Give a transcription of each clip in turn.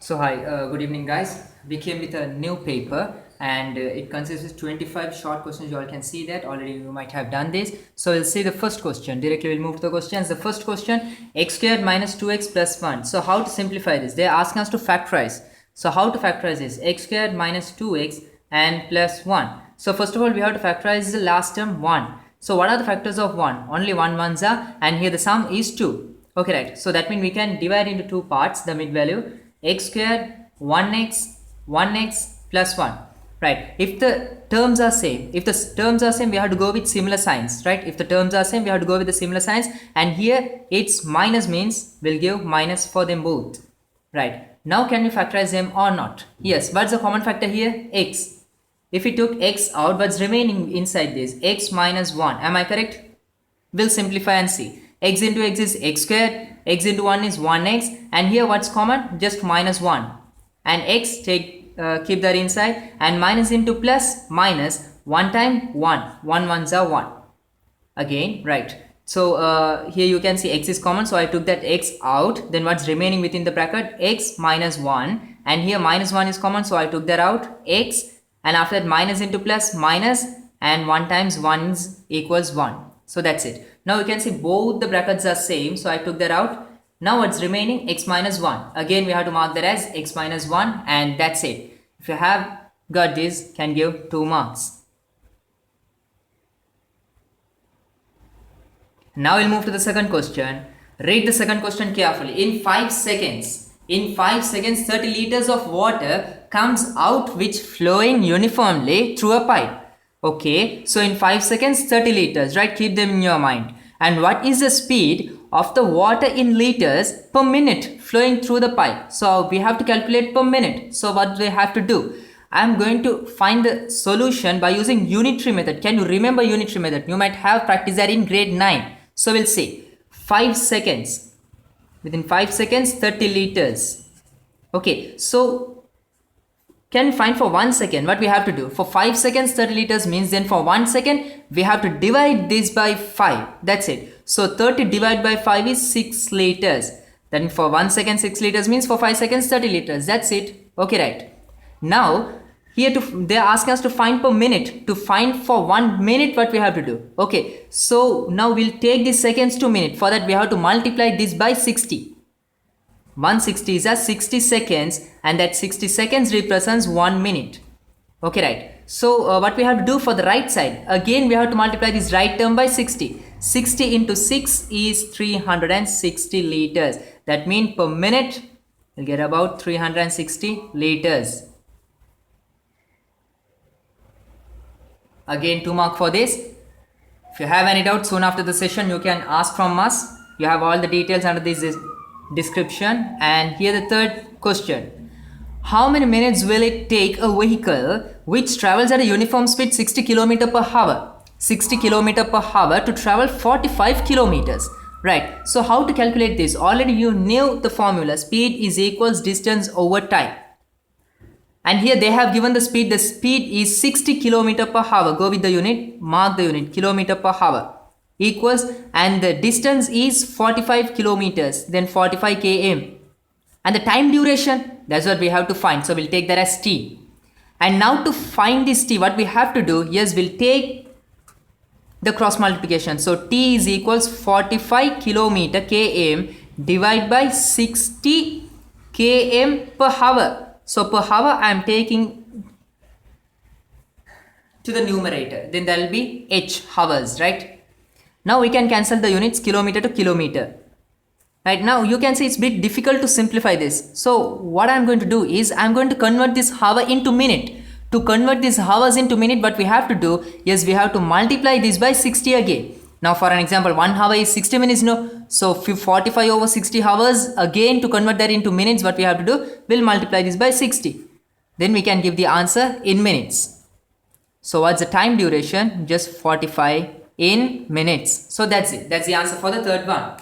So hi, good evening guys. We came with a new paper and it consists of 25 short questions. You all can see that already you might have done this. So we'll see the first question. Directly we'll move to the questions. The first question, x squared minus 2x plus 1. So how to simplify this? They're asking us to factorize. So how to factorize this? X squared minus 2x and plus 1. So first of all we have to factorize the last term 1. So what are the factors of 1? Only 1 ones are, and here the sum is 2. Okay, right. So that means we can divide into two parts the mid value. X squared 1x plus 1, right? If the terms are same, we have to go with similar signs, right? If the terms are same, we have to go with the similar signs, and here it's minus means we'll give minus for them both, right? Now can we factorize them or not? Yes. What's the common factor here? X. If we took x out, what's remaining inside this? X minus 1. Am I correct? We'll simplify and see. X into x is x squared, x into 1 is 1x, and here what's common? Just minus 1, and x keep that inside, and minus into plus minus 1 time 1 ones are 1 again, right? So here you can see x is common, so I took that x out. Then what's remaining within the bracket? X minus 1, and here minus 1 is common, so I took that out. X, and after that minus into plus minus, and 1 times 1 equals 1. So that's it. Now you can see both the brackets are same, so I took that out. Now what's remaining? X minus 1. Again we have to mark that as x minus 1, and that's it. If you have got this, can give 2 marks. Now we'll move to the second question. Read the second question carefully. In 5 seconds, 30 liters of water comes out which flowing uniformly through a pipe. Okay, so in 5 seconds 30 liters, right? Keep them in your mind. And what is the speed of the water in liters per minute flowing through the pipe? So we have to calculate per minute. So what do we have to do? I am going to find the solution by using unitary method. Can you remember unitary method? You might have practiced that in grade 9. So we'll see 5 seconds. Within 5 seconds 30 liters. Okay, so can we find for 1 second? What we have to do? For 5 seconds 30 liters means then for 1 second we have to divide this by 5. That's it. So 30 divided by 5 is 6 liters. Then for 1 second 6 liters means for 5 seconds 30 liters. That's it. Okay, right. Now here they're asking us to find per minute. To find for 1 minute what we have to do? Okay, so now we'll take this seconds to minute. For that we have to multiply this by 60. 160 is a 60 seconds, and that 60 seconds represents 1 minute. Okay, right. So what we have to do for the right side? Again we have to multiply this right term by 60. 60 into 6 is 360 liters. That means per minute we'll get about 360 liters. Again 2 mark for this. If you have any doubt soon after the session you can ask from us. You have all the details under this description. And here the third question. How many minutes will it take a vehicle which travels at a uniform speed 60 km per hour? 60 km per hour to travel 45 kilometers. Right. So how to calculate this? Already you knew the formula. Speed is equals distance over time. And here they have given the speed. The speed is 60 km per hour. Go with the unit. Mark the unit. Kilometer per hour. Equals, and the distance is 45 kilometers, then 45 km, and the time duration, that's what we have to find. So we'll take that as t. And now to find this t, what we have to do? Yes, we'll take the cross multiplication. So t is equals 45 kilometer km divided by 60 km per hour. So per hour I am taking to the numerator, then there will be h, hours, right? Now we can cancel the units, kilometer to kilometer. Right, now you can see it's a bit difficult to simplify this. So what I'm going to do is I'm going to convert this hour into minute. To convert these hours into minute, what we have to do is we have to multiply this by 60 again. Now for an example, 1 hour is 60 minutes, no? So 45 over 60 hours, again to convert that into minutes, what we have to do? We'll multiply this by 60. Then we can give the answer in minutes. So what's the time duration? Just 45 in minutes. So that's it. That's the answer for the third one.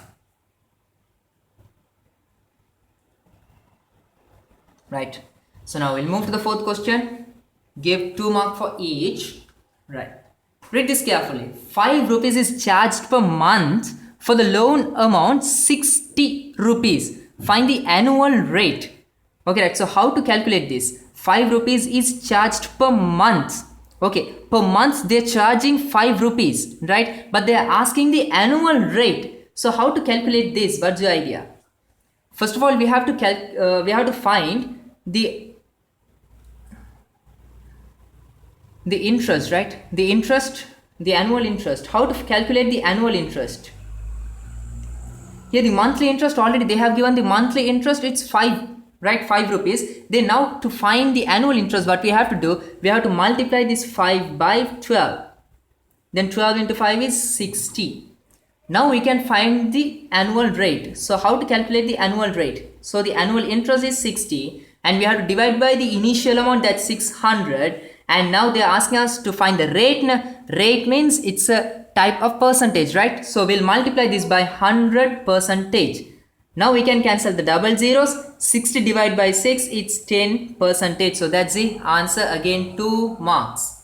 Right. So now we'll move to the fourth question. Give 2 marks for each. Right. Read this carefully. 5 rupees is charged per month for the loan amount 60 rupees. Find the annual rate Okay, right. So how to calculate this? 5 rupees is charged per month. Okay, per month they're charging 5 rupees, right? But they're asking the annual rate. So how to calculate this? What's your idea? First of all, we have to find the interest, right? The interest, the annual interest. How to calculate the annual interest? Here the monthly interest, already they have given the monthly interest, it's 5, right? 5 rupees. Then now to find the annual interest, what we have to do, we have to multiply this 5 by 12. Then 12 into 5 is 60. Now we can find the annual rate. So how to calculate the annual rate? So the annual interest is 60 and we have to divide by the initial amount, that's 600, and now they are asking us to find the rate. Rate means it's a type of percentage, right? So we'll multiply this by 100 percentage. Now we can cancel the double zeros. 60 divided by 6, it's 10 percentage. So that's the answer, again 2 marks.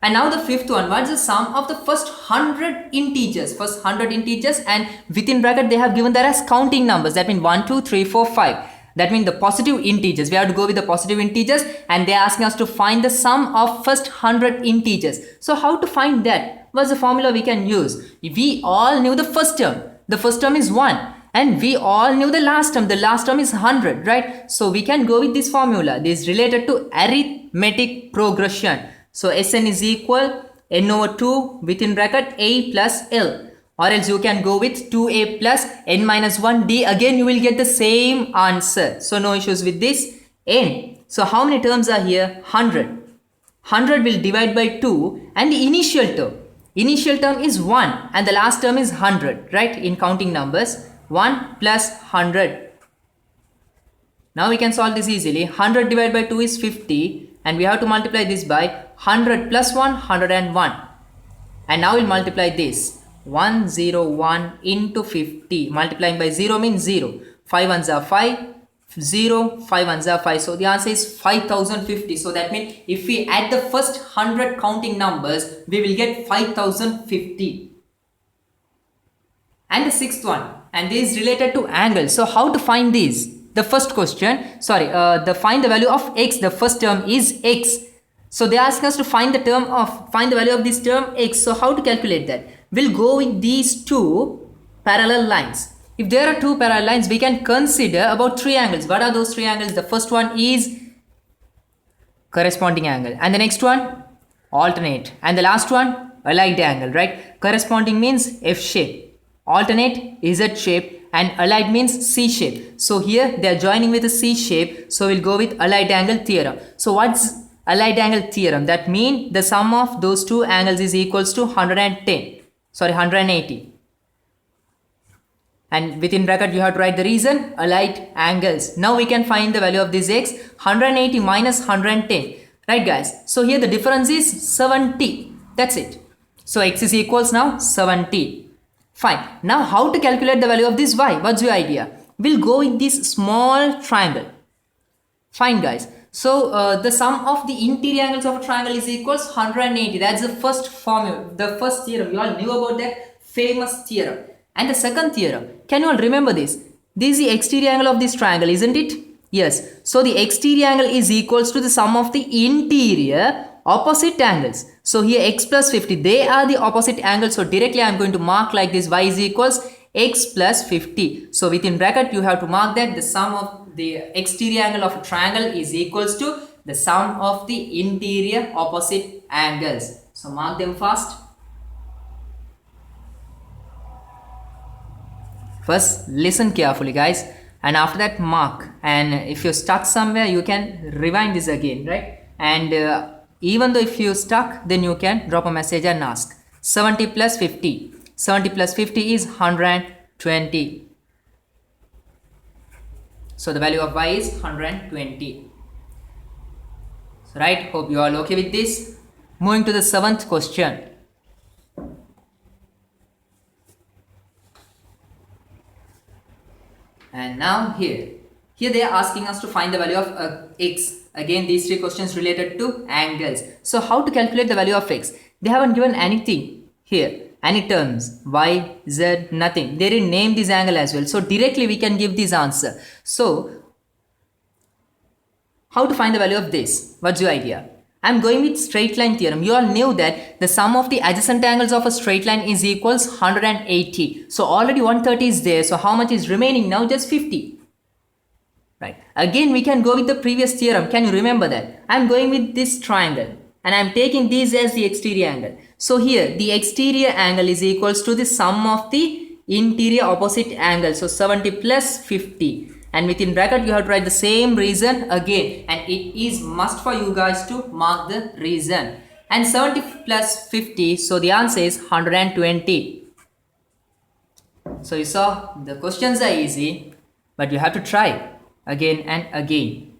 And now the fifth one, what's the sum of the first 100 integers? First 100 integers, and within bracket they have given that as counting numbers. That means 1, 2, 3, 4, 5. That means the positive integers. We have to go with the positive integers, and they are asking us to find the sum of first 100 integers. So how to find that? What's the formula we can use? We all knew the first term. The first term is 1. And we all knew the last term. The last term is 100, right? So we can go with this formula. This is related to arithmetic progression. So Sn is equal n over 2 within bracket a plus l, or else you can go with 2a plus n minus 1 d. Again you will get the same answer. So no issues with this. N. So how many terms are here? 100. 100 will divide by 2 and the initial term. Initial term is 1 and the last term is 100, right? In counting numbers, 1 plus 100. Now we can solve this easily. 100 divided by 2 is 50. And we have to multiply this by 100 plus 1, 101. And now we'll multiply this. 101 into 50. Multiplying by 0 means 0. 5 ones are 5. 0. 5 ones are 5. So the answer is 5050. So that means if we add the first 100 counting numbers, we will get 5050. And the sixth one. And this is related to angles. So how to find these? The first question, find the value of x. The first term is x. So they ask us to find the value of this term x. So how to calculate that? We'll go with these two parallel lines. If there are two parallel lines, we can consider about 3 angles. What are those 3 angles? The first one is corresponding angle, and the next one alternate, and the last one allied angle, right? Corresponding means F shape, alternate Z shape, and allied means C shape. So here they are joining with a C shape, so we'll go with allied angle theorem. So what's allied angle theorem? That means the sum of those two angles is equals to 180. And within bracket you have to write the reason, allied angles. Now we can find the value of this x. 180 minus 110, right guys? So here the difference is 70. That's it. So x is equals now 70. Fine. Now how to calculate the value of this y? What's your idea? We'll go with this small triangle. Fine guys. So the sum of the interior angles of a triangle is equals 180. That's the first formula, the first theorem. You all knew about that famous theorem. And the second theorem, can you all remember this? This is the exterior angle of this triangle, isn't it? Yes. So the exterior angle is equals to the sum of the interior opposite angles. So here x plus 50, they are the opposite angles. So directly I am going to mark like this, y is equals x plus 50. So within bracket you have to mark that the sum of the exterior angle of a triangle is equals to the sum of the interior opposite angles. So mark them fast. First listen carefully guys, and after that mark, and if you're stuck somewhere you can rewind this again, right? And even though if you're stuck, then you can drop a message and ask. 70 plus 50. 70 plus 50 is 120. So the value of y is 120. So right, hope you all okay with this. Moving to the 7th question. And now here they are asking us to find the value of x. Again, these 3 questions related to angles. So how to calculate the value of x? They haven't given anything here. any terms, y, z, nothing. They didn't name this angle as well. So directly we can give this answer. So how to find the value of this? What's your idea? I'm going with straight line theorem. You all knew that the sum of the adjacent angles of a straight line is equals 180. So already 130 is there. So how much is remaining now? Just 50. Right. Again, we can go with the previous theorem. Can you remember that? I'm going with this triangle and I'm taking this as the exterior angle. So here the exterior angle is equals to the sum of the interior opposite angle. So 70 plus 50. And within bracket you have to write the same reason again, and it is must for you guys to mark the reason. And 70 plus 50, so the answer is 120. So you saw the questions are easy, but you have to try again and again.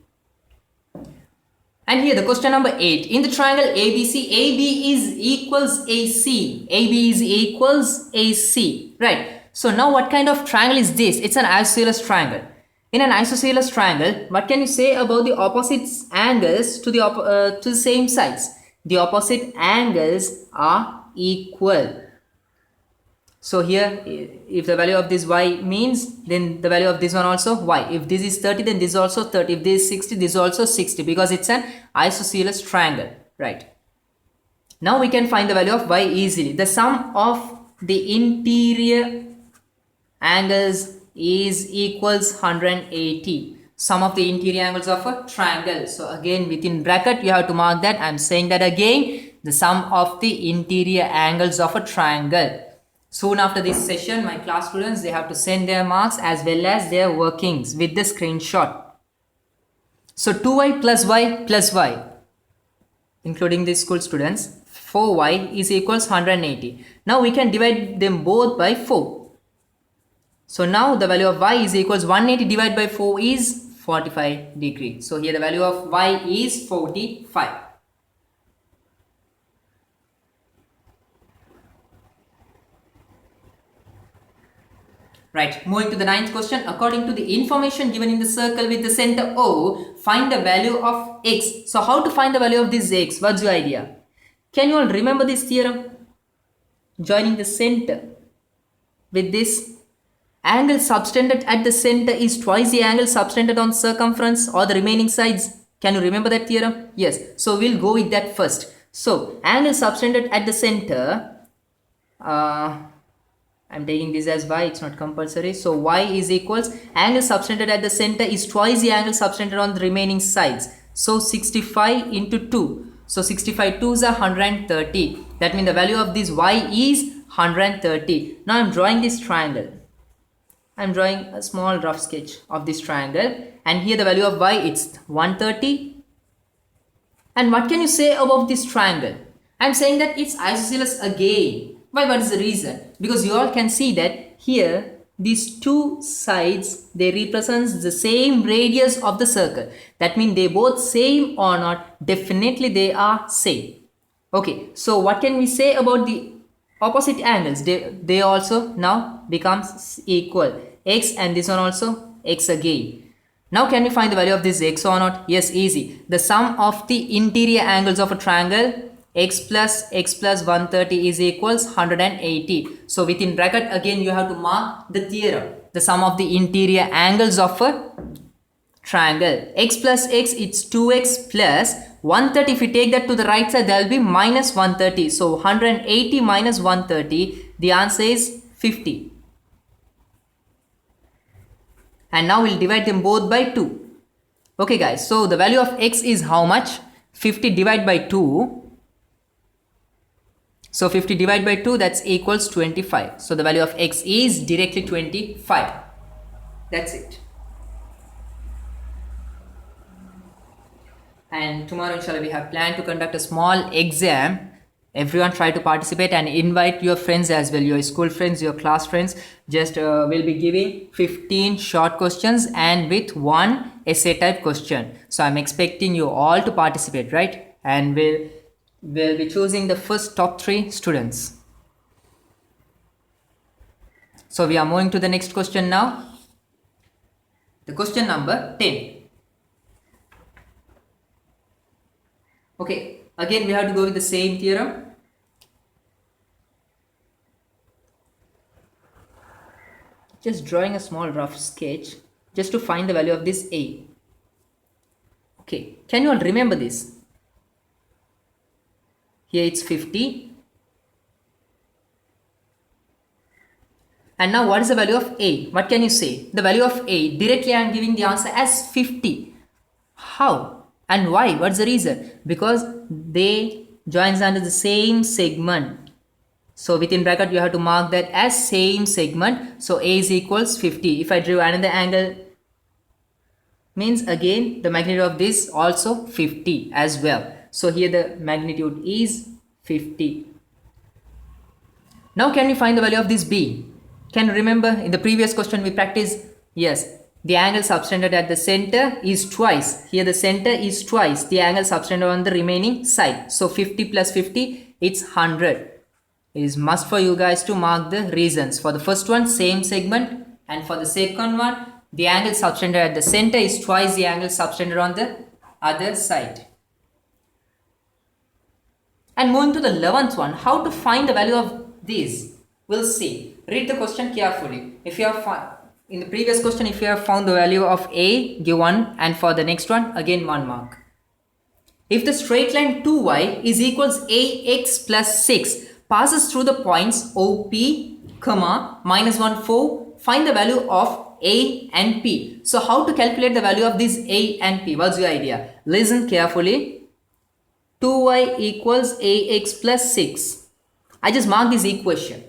And here the question number 8. In the triangle ABC, AB is equals AC. AB is equals AC. Right. So now what kind of triangle is this? It's an isosceles triangle. In an isosceles triangle, what can you say about the opposite angles to the same sides? The opposite angles are equal. So here, if the value of this y means, then the value of this one also y. If this is 30, then this is also 30. If this is 60, this is also 60, because it's an isosceles triangle, right? Now we can find the value of y easily. The sum of the interior angles is equals 180. Sum of the interior angles of a triangle. So again within bracket you have to mark that. I'm saying that again, the sum of the interior angles of a triangle. Soon after this session, my class students, they have to send their marks as well as their workings with the screenshot. So 2y plus y, including the school students, 4y is equals 180. Now we can divide them both by 4. So now the value of y is equals 180 divided by 4 is 45 degrees. So here the value of y is 45. Right, moving to the 9th question. According to the information given in the circle with the center O, find the value of x. So how to find the value of this x? What's your idea? Can you all remember this theorem? Joining the center with this angle subtended at the center is twice the angle subtended on circumference or the remaining sides. Can you remember that theorem? Yes. So we'll go with that first. So angle subtended at the center, I'm taking this as y, it's not compulsory. So y is equals angle subtended at the center is twice the angle subtended on the remaining sides. So 65 into 2. So 65 2s are 130. That means the value of this y is 130. Now I'm drawing this triangle. I'm drawing a small rough sketch of this triangle, and here the value of y, it's 130. And what can you say about this triangle? I'm saying that it's isosceles again. Why? What is the reason? Because you all can see that here these two sides, they represent the same radius of the circle. That means they both same or not? Definitely they are same. Okay, so what can we say about the opposite angles? They also now becomes equal. X and this one also x again. Now can we find the value of this x or not? Yes, easy. The sum of the interior angles of a triangle x plus 130 is equals 180. So within bracket again you have to mark the theorem. The sum of the interior angles of a triangle. X plus x, it's 2x plus 130. If we take that to the right side, there will be minus 130. So 180 minus 130, the answer is 50. And now we'll divide them both by 2. Okay guys, so the value of x is how much? 50 divided by 2. So 50 divided by 2, that's equals 25. So the value of x is directly 25. That's it. And tomorrow inshallah we have planned to conduct a small exam. Everyone try to participate and invite your friends as well, your school friends, your class friends. Just we'll be giving 15 short questions and with one essay type question. So I'm expecting you all to participate, right? And we'll be choosing the first top 3 students. So we are moving to the next question now. The question number 10. Okay, again we have to go with the same theorem. just drawing a small rough sketch just to find the value of this A. Okay, can you all remember this? Here it's 50. And now what is the value of A? What can you say? The value of A, directly I am giving the answer as 50. How and why? What's the reason? Because they joins under the same segment. So within bracket you have to mark that as same segment. So A is equals 50. If I drew another angle, means again the magnitude of this also 50 as well. So here the magnitude is 50. Now can we find the value of this B? Can you remember in the previous question we practiced? Yes, the angle subtended at the center is twice. Here the center is twice the angle subtended on the remaining side. So 50 plus 50, it's 100. It is must for you guys to mark the reasons. For the first one, same segment, and for the second one, the angle subtended at the center is twice the angle subtended on the other side. And moving to the 11th one, how to find the value of these? We'll see. Read the question carefully. If you have in the previous question, if you have found the value of A, give 1, and for the next one, again 1 mark. If the straight line 2y is equals ax plus 6 passes through the points OP, minus 1, 4, find the value of A and P. So how to calculate the value of these A and P? What's your idea? Listen carefully. 2y equals ax plus 6. I just mark this equation.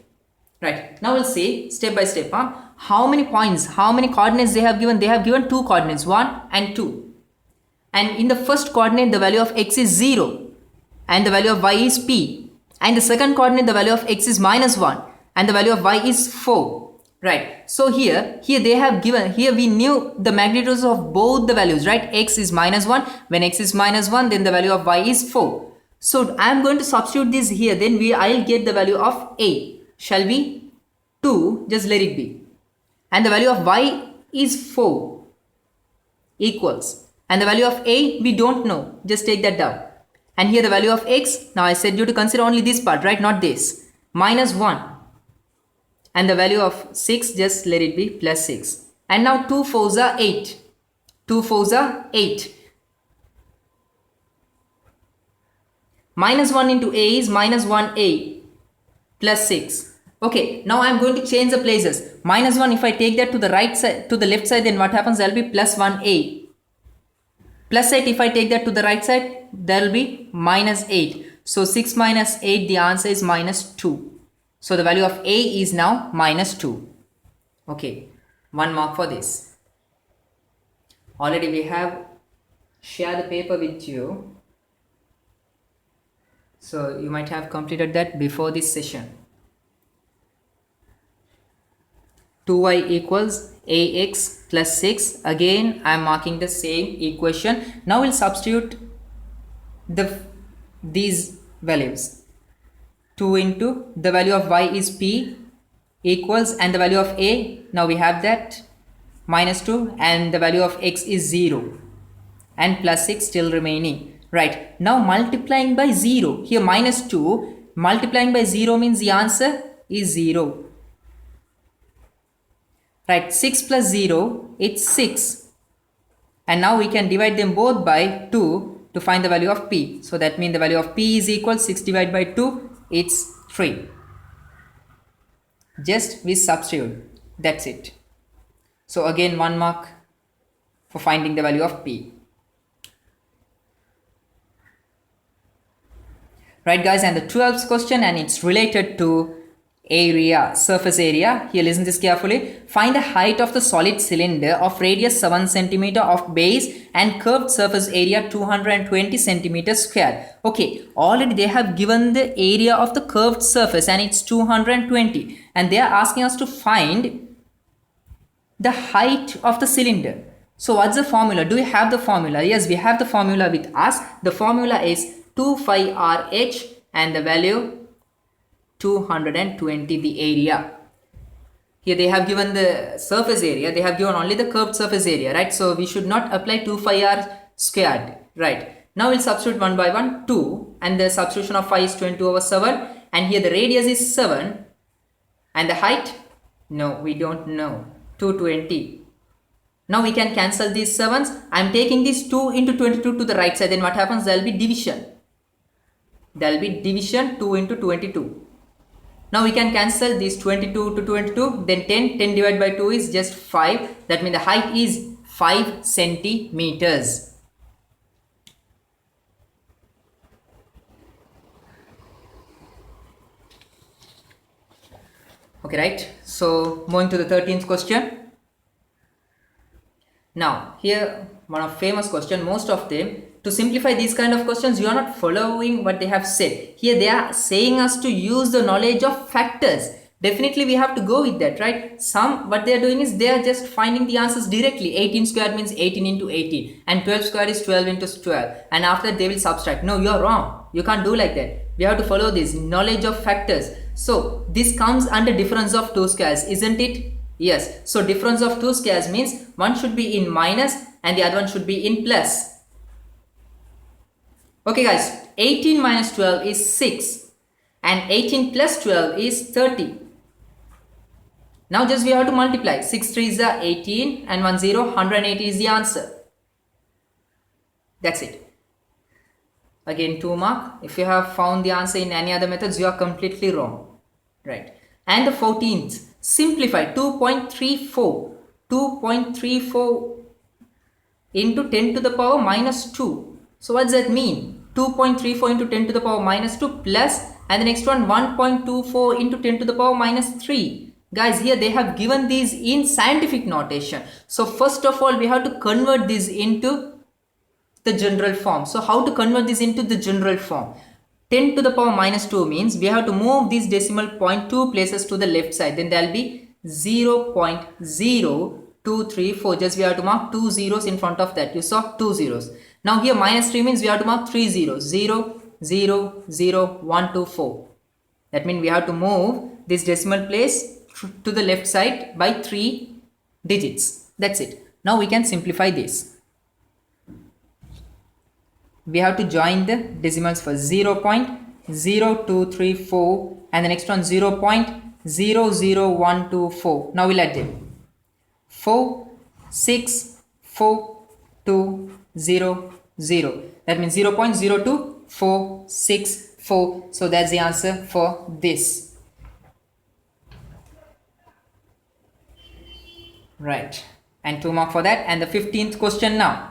Right, now we'll see step by step how many points, how many coordinates they have given. They have given 2 coordinates, 1 and 2. And in the first coordinate the value of x is 0 and the value of y is p. And the second coordinate the value of x is minus 1 and the value of y is 4. Right, so here they have given, here we knew the magnitudes of both the values, right? X is minus 1. When x is minus 1, then the value of y is 4. So I am going to substitute this here, then I'll get the value of A. Shall we? 2, just let it be. And the value of y is 4 equals. And the value of A we don't know. Just take that down. And here the value of x, now I said you to consider only this part, right? Not this. Minus 1. And the value of 6, just let it be plus 6. And now 2 4s are 8. 2 4s are 8. Minus 1 into A is minus 1A plus 6. Okay, now I am going to change the places. Minus 1, if I take that to the right side, to the left side, then what happens? There will be plus 1a. Plus 8, if I take that to the right side, there will be minus 8. So 6 minus 8, the answer is minus 2. So the value of A is now minus 2. Okay, 1 mark for this. Already we have shared the paper with you. So you might have completed that before this session. 2y equals ax plus 6. Again I am marking the same equation. Now we'll substitute these values. 2 into the value of y is p equals, and the value of a, now we have that, minus 2, and the value of x is 0 and plus 6 still remaining. Right, now multiplying by 0, here minus 2 multiplying by 0 means the answer is 0. Right, 6 plus 0, it's 6. And now we can divide them both by 2 to find the value of p. So that means the value of p is equal 6 divided by 2, it's 3. Just we substitute, that's it. So again 1 mark for finding the value of p. Right guys, and the 12th question, and it's related to area, surface area. Here listen this carefully. Find the height of the solid cylinder of radius 7 cm of base and curved surface area 220 cm square. Okay, already they have given the area of the curved surface and it's 220, and they are asking us to find the height of the cylinder. So what's the formula? Do we have the formula? Yes, we have the formula with us. The formula is 2 phi RH and the value 220, the area. Here they have given the surface area, they have given only the curved surface area, right? So we should not apply 2 phi r squared, right? Now we'll substitute one by one. 2, and the substitution of phi is 20 over 7, and here the radius is 7 and the height No, we don't know. 220. Now we can cancel these 7s. I am taking this 2 into 22 to the right side. Then what happens? There will be division. There will be division 2 into 22. Now we can cancel this 22 to 22. Then 10. 10 divided by 2 is just 5. That means the height is 5 centimeters. Okay, right? So moving to the 13th question. Now here one of famous question, most of them, to simplify these kind of questions you are not following what they have said. Here they are saying us to use the knowledge of factors. Definitely we have to go with that, right? Some what they are doing is they are just finding the answers directly. 18 squared means 18 into 18 and 12 squared is 12 into 12, and after that they will subtract. No, you are wrong. You can't do like that. We have to follow this knowledge of factors. So this comes under difference of two squares, isn't it? Yes. So difference of two squares means one should be in minus and the other one should be in plus. Okay guys, 18 minus 12 is 6 and 18 plus 12 is 30. Now just we have to multiply. 6 3 is 18 and 1 0, 180 is the answer. That's it. Again 2 mark. If you have found the answer in any other methods, you are completely wrong. Right. And the 14th, simplify 2.34. 2.34 into 10 to the power minus 2. So what does that mean? 2.34 into 10 to the power minus 2 plus, and the next one 1.24 into 10 to the power minus 3. Guys, here they have given these in scientific notation. So first of all we have to convert this into the general form. So how to convert this into the general form? 10 to the power minus 2 means we have to move this decimal point 2 places to the left side. Then there will be 0.0234. Just we have to mark 2 zeros in front of that. You saw 2 zeros. Now here minus 3 means we have to mark 3 zeros. 0, 0, 0, 1, 2, 4. That means we have to move this decimal place to the left side by 3 digits. That's it. Now we can simplify this. We have to join the decimals for 0.0234 and the next one 0.00124. Now we'll add them. 4, 6, 4, 2, 0, 0. That means 0.0264. So that's the answer for this. Right. And 2 mark for that. And the 15th question now.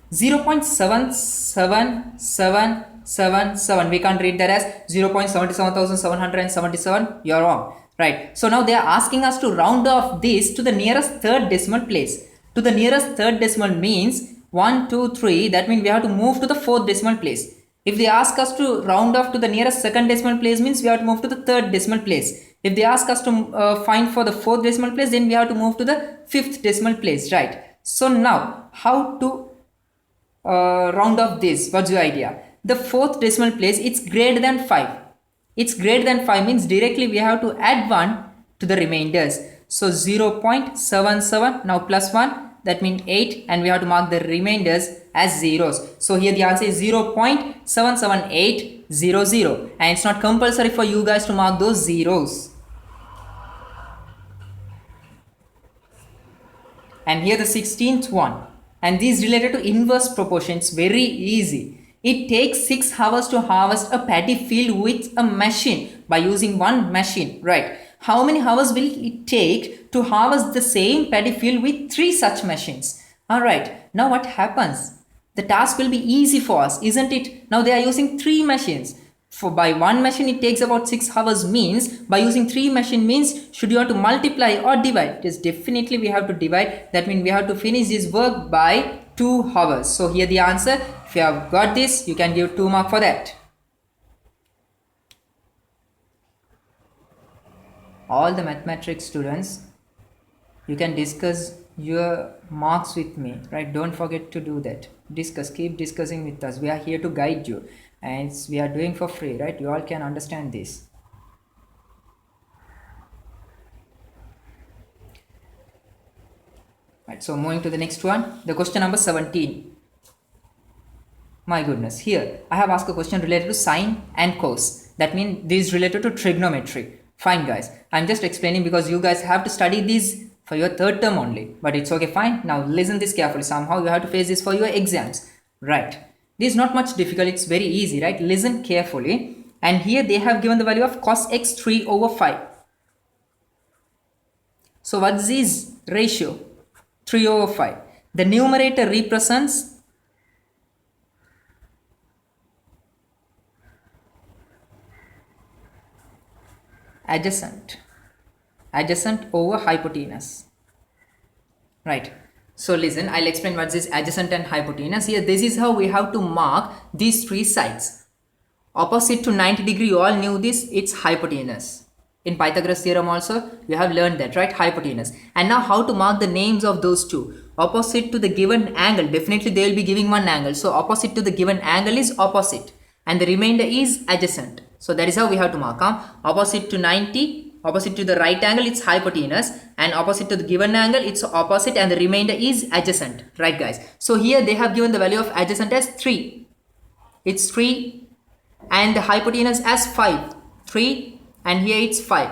0.77777. We can't read that as 0.77777. You're wrong. Right. So now they are asking us to round off this to the nearest third decimal place. To the nearest third decimal means 1, 2, 3. That means we have to move to the fourth decimal place. If they ask us to round off to the nearest second decimal place means we have to move to the third decimal place. If they ask us to find for the fourth decimal place, then we have to move to the fifth decimal place. Right. So now how to round off this? What's your idea? The fourth decimal place, it's greater than 5. It's greater than 5 means directly we have to add 1 to the remainders. So 0.77 now plus 1, that means 8, and we have to mark the remainders as zeros. So here the answer is 0.77800, and it's not compulsory for you guys to mark those zeros. And here the 16th one. And this is related to inverse proportions. Very easy. It takes 6 hours to harvest a paddy field with a machine by using one machine, right? How many hours will it take to harvest the same paddy field with 3 such machines? Alright, now what happens? The task will be easy for us, isn't it? Now they are using 3 machines. For by one machine it takes about 6 hours means by using 3 machine means should you have to multiply or divide? Yes, definitely we have to divide. That means we have to finish this work by 2 hours. So here the answer, if you have got this, you can give 2 marks for that. All the mathematics students, you can discuss your marks with me, right? Don't forget to do that. Discuss, keep discussing with us. We are here to guide you. And we are doing for free, right? You all can understand this. Right, so moving to the next one, the question number 17. My goodness, here I have asked a question related to sine and cos. That means this is related to trigonometry. Fine guys, I'm just explaining because you guys have to study these for your third term only, but it's okay, fine. Now listen this carefully. Somehow you have to face this for your exams, right? This is not much difficult, it's very easy, right? Listen carefully. And here they have given the value of cos x 3/5. So what's this ratio? 3/5. The numerator represents adjacent over hypotenuse, right? So listen, I'll explain what is adjacent and hypotenuse. Here this is how we have to mark these three sides. Opposite to 90 degree, you all knew this, it's hypotenuse. In Pythagoras theorem also you have learned that, right? Hypotenuse. And now how to mark the names of those two? Opposite to the given angle, definitely they will be giving one angle, so opposite to the given angle is opposite and the remainder is adjacent. So that is how we have to mark. Opposite to 90, opposite to the right angle it's hypotenuse, and opposite to the given angle it's opposite and the remainder is adjacent, right guys? So here they have given the value of adjacent as 3. It's 3 and the hypotenuse as 5. 3 and here it's 5.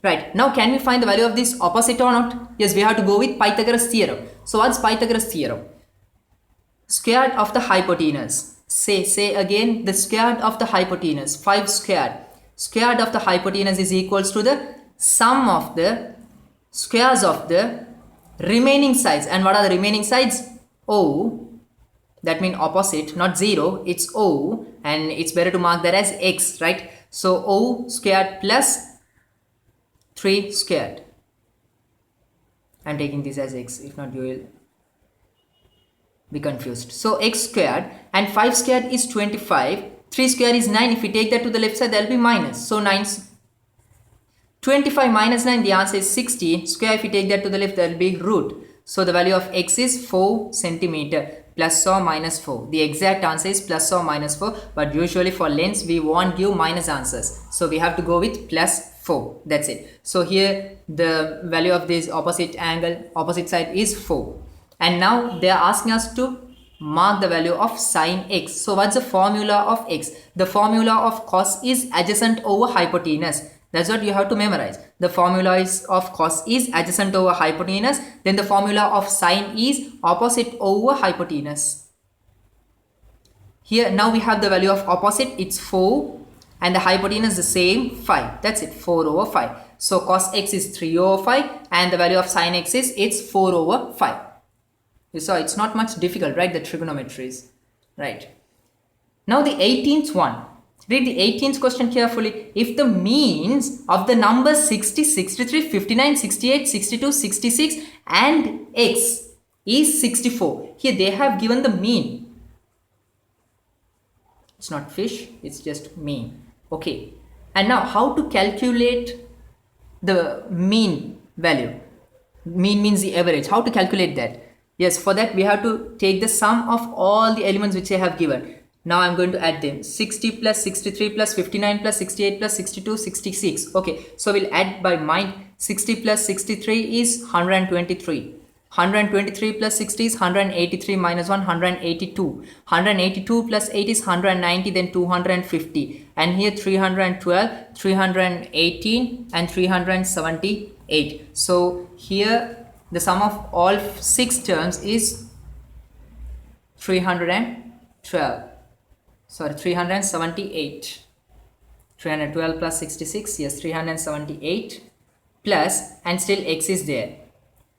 Right, now can we find the value of this opposite or not? Yes, we have to go with Pythagoras theorem. So what's Pythagoras theorem? Square of the hypotenuse. Say again, the square of the hypotenuse. 5 squared. Square of the hypotenuse is equals to the sum of the squares of the remaining sides. And what are the remaining sides? O. That means opposite, not 0. It's O, and it's better to mark that as x, right? So O squared plus 3 squared. I'm taking this as x, if not you will be confused. So x squared and 5 squared is 25. 3 squared is 9. If we take that to the left side, there will be minus. So 25 minus 9, the answer is 16. Square, if we take that to the left, there will be root. So the value of x is 4 centimeter, plus or minus 4. The exact answer is plus or minus 4, but usually for lengths we won't give minus answers. So we have to go with plus 4. That's it. So here the value of this opposite side is 4. And now they are asking us to mark the value of sine x. So what's the formula of x? The formula of cos is adjacent over hypotenuse. That's what you have to memorize. The formula of cos is adjacent over hypotenuse. Then the formula of sine is opposite over hypotenuse. Here now we have the value of opposite. It's 4 and the hypotenuse the same, 5. That's it, 4/5. So cos x is 3/5 and the value of sine x is it's 4/5. You saw it's not much difficult, right? The trigonometries, right? Now the 18th one. Read the 18th question carefully. If the means of the numbers 60, 63, 59, 68, 62, 66 and x is 64. Here they have given the mean. It's not fish, it's just mean. Okay. And now how to calculate the mean value? Mean means the average. How to calculate that? Yes, for that we have to take the sum of all the elements which they have given. Now I'm going to add them. 60 plus 63 plus 59 plus 68 plus 62, 66. Okay, so we'll add by mind. 60 plus 63 is 123. 123 plus 60 is 183 minus 1, 182. 182 plus 8 is 190, then 250. And here 312, 318 and 378. So here the sum of all 6 terms is 312. Sorry, 378. 312 plus 66, yes, 378 plus, and still x is there,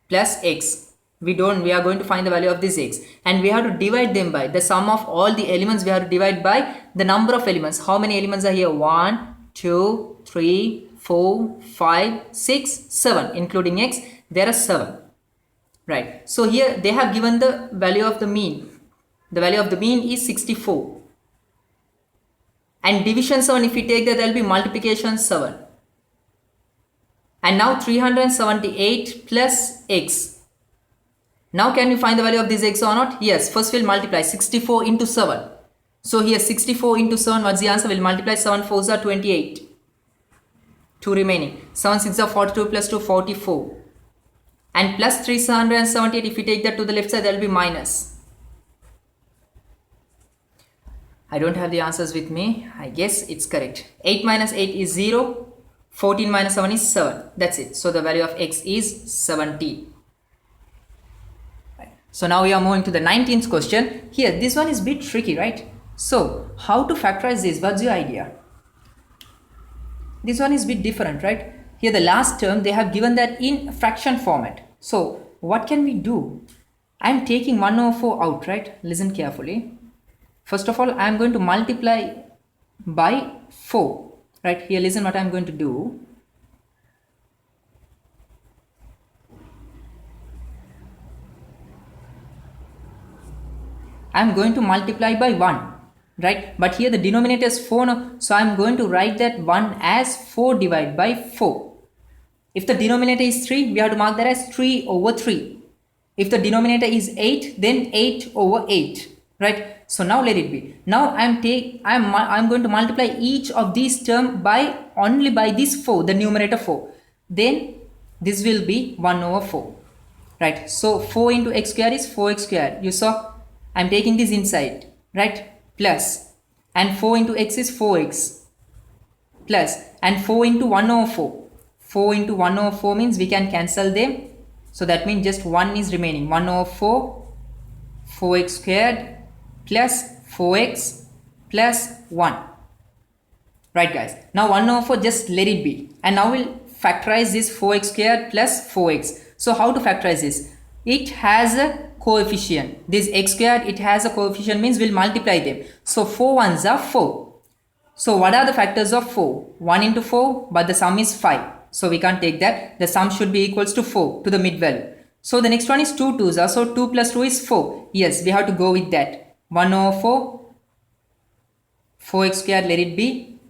plus x. We are going to find the value of this x, and we have to divide them by the sum of all the elements. We have to divide by the number of elements. How many elements are here? 1, 2, 3, 4, 5, 6, 7, including x. There are 7, right? So here they have given the value of the mean. The value of the mean is 64. And division 7, if we take that, there will be multiplication 7. And now 378 plus x. Now can we find the value of this x or not? Yes, first we'll multiply 64 into 7. So here 64 into 7, what's the answer? We'll multiply 7 4s are 28. 2 remaining. 7 6 are 42 plus 2, 44. And plus 378, if we take that to the left side, there will be minus. I don't have the answers with me. I guess it's correct. 8 minus 8 is 0. 14 minus 7 is 7. That's it. So the value of x is 17. So now we are moving to the 19th question. Here, this one is a bit tricky, right? So how to factorize this? What's your idea? This one is a bit different, right? Here the last term, they have given that in fraction format. So what can we do? I am taking 1 over 4 out, right? Listen carefully. First of all, I am going to multiply by 4, right? Here, listen what I am going to do. I am going to multiply by 1, right? But here the denominator is 4 now, so I am going to write that 1 as 4 divided by 4. If the denominator is 3, we have to mark that as 3 over 3. If the denominator is 8, then 8 over 8, right? So now let it be. Now I'm going to multiply each of these terms by only by this 4, the numerator 4. Then this will be 1 over 4, right? So 4 into x square is 4x square. You saw I'm taking this inside, right? Plus, and 4 into x is 4x plus, and 4 into 1 over 4. 4 into 1 over 4 means we can cancel them. So that means just 1 is remaining. 1 over 4, 4x squared plus 4x plus 1. Right guys. Now 1 over 4, just let it be. And now we'll factorize this 4x squared plus 4x. So how to factorize this? It has a coefficient. This x squared, it has a coefficient means we'll multiply them. So 4 ones are 4. So what are the factors of 4? 1 into 4, but the sum is 5. So we can't take that. The sum should be equals to 4 to the mid value. So the next one is 2 twos. So 2 plus 2 is 4. Yes, we have to go with that. 1 over 4. 4x squared, let it be.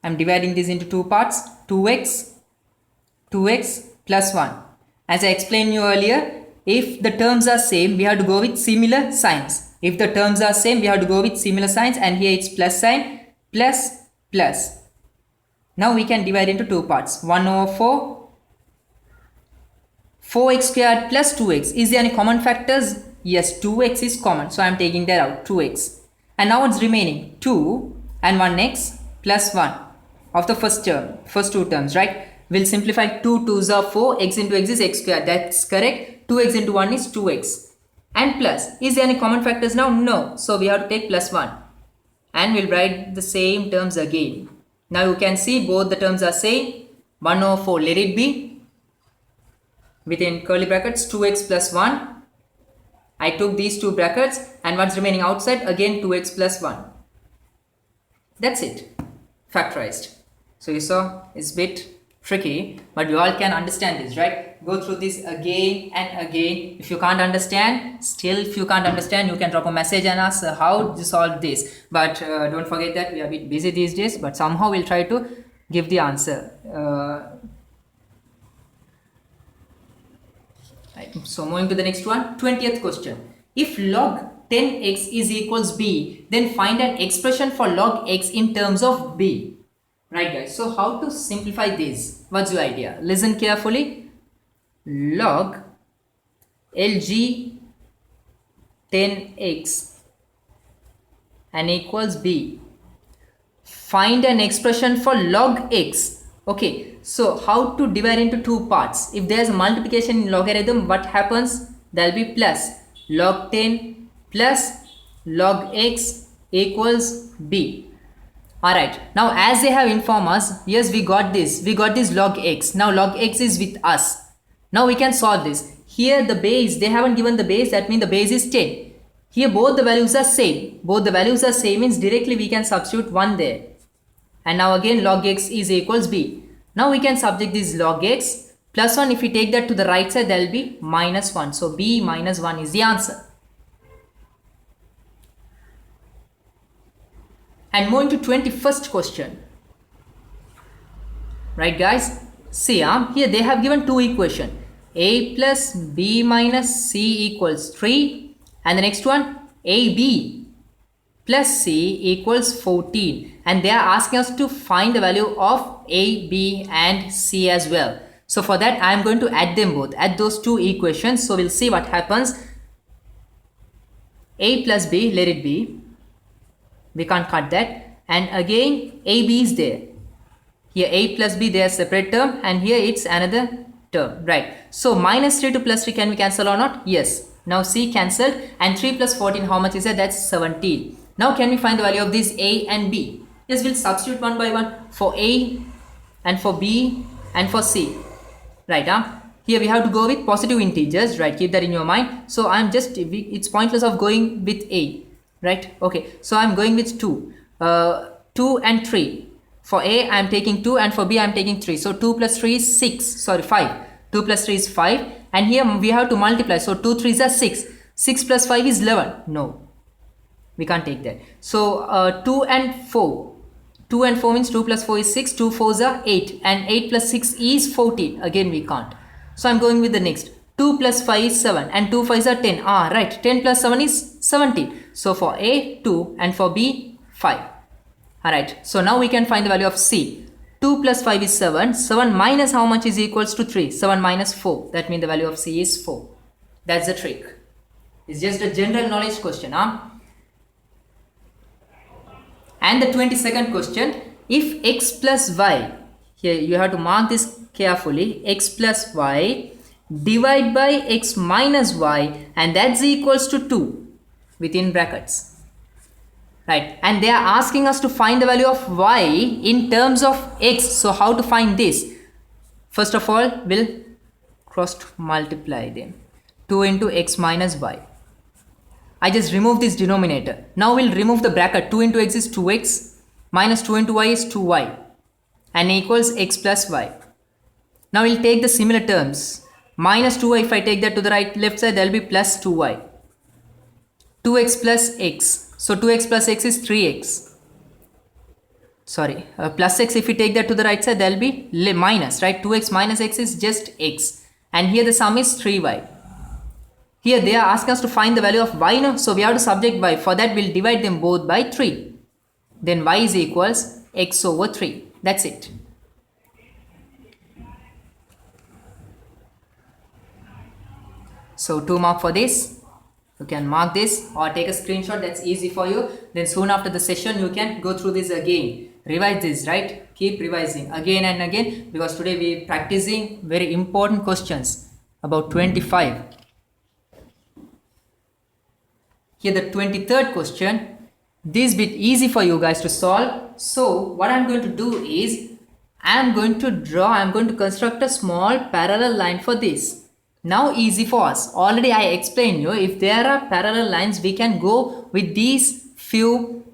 I'm dividing this into two parts. 2x plus 1. As I explained you earlier, if the terms are same, we have to go with similar signs. If the terms are same, we have to go with similar signs, and here it's plus sign, plus, plus. Now we can divide into two parts. 1 over 4. 4x squared plus 2x. Is there any common factors? Yes, 2x is common. So I am taking that out, 2x. And now what's remaining? 2 and 1x plus 1 of the first term, first two terms, right? We'll simplify 2 2s are 4, x into x is x squared. That's correct. 2x into 1 is 2x. And plus, is there any common factors now? No. So we have to take plus 1. And we'll write the same terms again. Now you can see both the terms are same. 1 over 4, let it be. Within curly brackets, 2x plus 1. I took these two brackets, and what's remaining outside? Again 2x plus 1. That's it. Factorized. So you saw it's a bit tricky, but you all can understand this, right? Go through this again and again. If you can't understand, you can drop a message and ask how to solve this. But don't forget that we are a bit busy these days, but somehow we'll try to give the answer. So moving to the next one, 20th question. If log 10x is equals b, then find an expression for log x in terms of b. Right guys, so how to simplify this? What's your idea? Listen carefully. Log lg 10x and equals b. Find an expression for log x. Okay, so how to divide into two parts? If there is a multiplication in logarithm, what happens? There will be plus. Log 10 plus log x equals b. Alright, now as they have informed us, yes, we got this log x. Now log x is with us. Now we can solve this. Here the base, they haven't given the base, that means the base is 10. Here both the values are same. Both the values are same means directly we can substitute 1 there. And now again log x is equals b. Now we can subject this log x plus 1. If we take that to the right side, there will be minus 1. So b minus 1 is the answer. And moving to 21st question. Right guys, see here they have given two equations. A plus b minus c equals 3, and the next one ab plus c equals 14, and they are asking us to find the value of a, b and c as well. So for that I am going to add them both, add those two equations. So we'll see what happens. A plus b, let it be. We can't cut that, and again AB is there. Here a plus b, they are separate term, and here it's another term, right? So minus 3 to plus 3, can we cancel or not? Yes. Now c cancelled, and 3 plus 14, how much is that? That's 17. Now can we find the value of this a and b? Yes, we'll substitute one by one for a and for b and for c, right? Here we have to go with positive integers, right? Keep that in your mind. So I'm just, it's pointless of going with a, right? Okay, so I'm going with 2 and 3. For a I'm taking 2, and for b I'm taking 3. So 2 plus 3 is 6, sorry 5. 2 plus 3 is 5, and here we have to multiply. So 2 3s are 6. 6 plus 5 is 11. No, we can't take that. So 2 and 4. 2 and 4 means 2 plus 4 is 6. 2 4s are 8, and 8 plus 6 is 14. Again we can't. So I'm going with the next. 2 plus 5 is 7, and 2 5s are 10. Right. 10 plus 7 is 17. So for a 2, and for b 5. Alright, so now we can find the value of c. 2 plus 5 is 7. 7 minus how much is equals to 3? 7 minus 4. That means the value of c is 4. That's the trick. It's just a general knowledge question. And the 22nd question. If x plus y, here you have to mark this carefully. X plus y divide by x minus y, and that's equals to 2 within brackets. Right, and they are asking us to find the value of y in terms of x. So how to find this? First of all, we'll cross multiply them. 2 into x minus y. I just remove this denominator. Now we'll remove the bracket. 2 into x is 2x, minus 2 into y is 2y, and equals x plus y. Now we'll take the similar terms. Minus 2y, if I take that to the left side, there will be plus 2y. 2x plus x. So 2x plus x is 3x. Sorry, plus x, if we take that to the right side, there will be minus, right? 2x minus x is just x. And here the sum is 3y. Here they are asking us to find the value of y, no? So we have to subject y. For that, we'll divide them both by 3. Then y is equals x over 3. That's it. So 2 mark for this. You can mark this or take a screenshot. That's easy for you. Then soon after the session, you can go through this again. Revise this, right? Keep revising again and again, because today we are practicing very important questions, about 25. Here the 23rd question. This bit easy for you guys to solve. So what I'm going to do is, I'm going to construct a small parallel line for this. Now easy for us. Already I explained you, if there are parallel lines, we can go with these few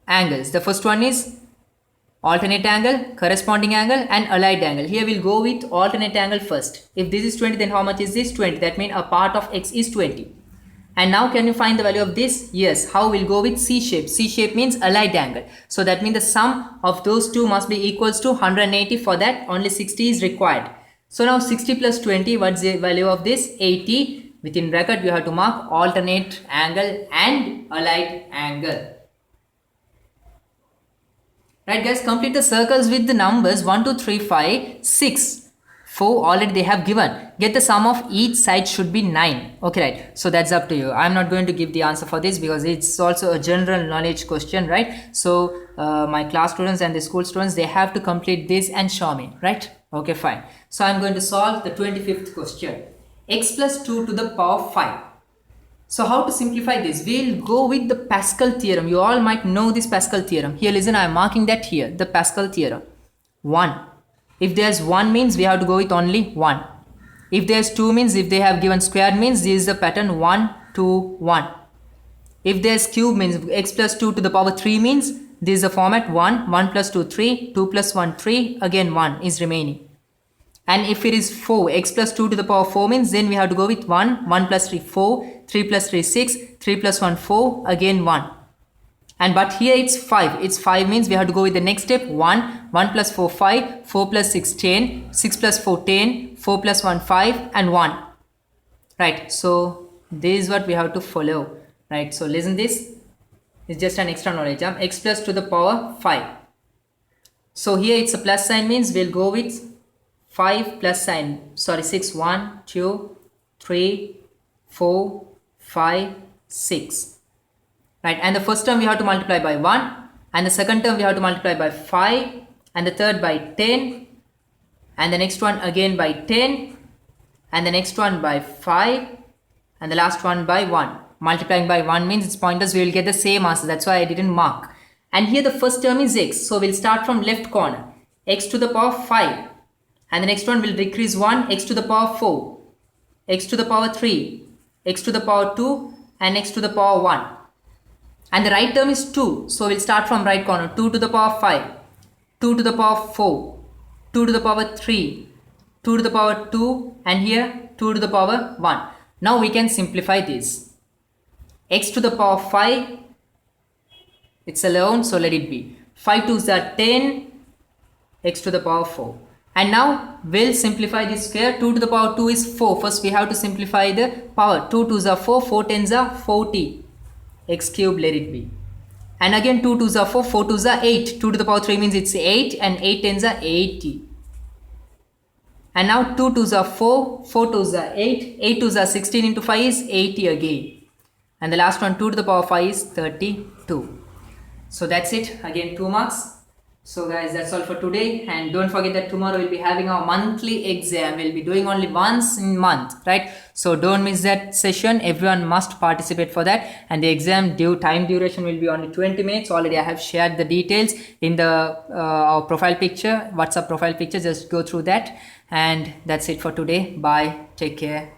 angles. The first one is alternate angle, corresponding angle, and allied angle. Here we'll go with alternate angle first. If this is 20, then how much is this? 20. That means a part of x is 20. And now can you find the value of this? Yes. How? We'll go with C shape. C shape means allied angle. So that means the sum of those two must be equals to 180. For that, only 60 is required. So now 60 plus 20, what's the value of this? 80. Within bracket, you have to mark alternate angle and allied angle. Right guys, complete the circles with the numbers 1, 2, 3, 5, 6. 4 already they have given. Get the sum of each side should be 9. Okay, right. So that's up to you. I'm not going to give the answer for this because it's also a general knowledge question, right? So my class students and the school students, they have to complete this and show me, right? Okay, fine. So I'm going to solve the 25th question. X plus 2 to the power 5. So how to simplify this? We'll go with the Pascal theorem. You all might know this Pascal theorem. Here, listen, I'm marking that here. The Pascal theorem. 1. If there's 1 means we have to go with only 1. If there's 2 means if they have given square means this is the pattern 1, 2, 1. If there's cube means x plus 2 to the power 3 means this is the format 1, 1 plus 2, 3, 2 plus 1, 3, again 1 is remaining. And if it is 4, x plus 2 to the power 4 means then we have to go with 1, 1 plus 3, 4, 3 plus 3, 6, 3 plus 1, 4, again 1. And but here it's 5. It's 5 means we have to go with the next step. 1, 1 plus 4, 5, 4 plus 6, 10, 6 plus 4, 10, 4 plus 1, 5, and 1. Right. So this is what we have to follow. Right. So listen this. It's just an extra knowledge. X plus to the power 5. So here it's a plus sign means we'll go with 5 plus sign. Sorry, 6. 1, 2, 3, 4, 5, 6. Right, and the first term we have to multiply by 1, and the second term we have to multiply by 5, and the third by 10, and the next one again by 10, and the next one by 5, and the last one by 1. Multiplying by 1 means its pointers, we will get the same answer. That's why I didn't mark. And here the first term is x. So we'll start from left corner. X to the power 5. And the next one will decrease 1. X to the power 4. X to the power 3. X to the power 2. And x to the power 1. And the right term is 2. So we'll start from right corner. 2 to the power 5. 2 to the power 4. 2 to the power 3. 2 to the power 2. And here 2 to the power 1. Now we can simplify this. X to the power 5. It's alone, so let it be. 5 2s are 10, x to the power 4. And now we'll simplify this square. 2 to the power 2 is 4. First we have to simplify the power. 2 2s are 4, 4 10s are 40. X cube, let it be. And again 2 2s are 4, 4 2s are 8. 2 to the power 3 means it's 8, and 8 10s are 80. And now 2 2s are 4, 4 2s are 8, 8 2s are 16 into 5 is 80 again. And the last one 2 to the power 5 is 32. So that's it, again 2 marks. So guys, that's all for today, and don't forget that tomorrow we'll be having our monthly exam. We'll be doing only once in month, right? So don't miss that session. Everyone must participate for that, and the exam time duration will be only 20 minutes. Already I have shared the details in the our profile picture, WhatsApp profile picture. Just go through that, and that's it for today. Bye, take care.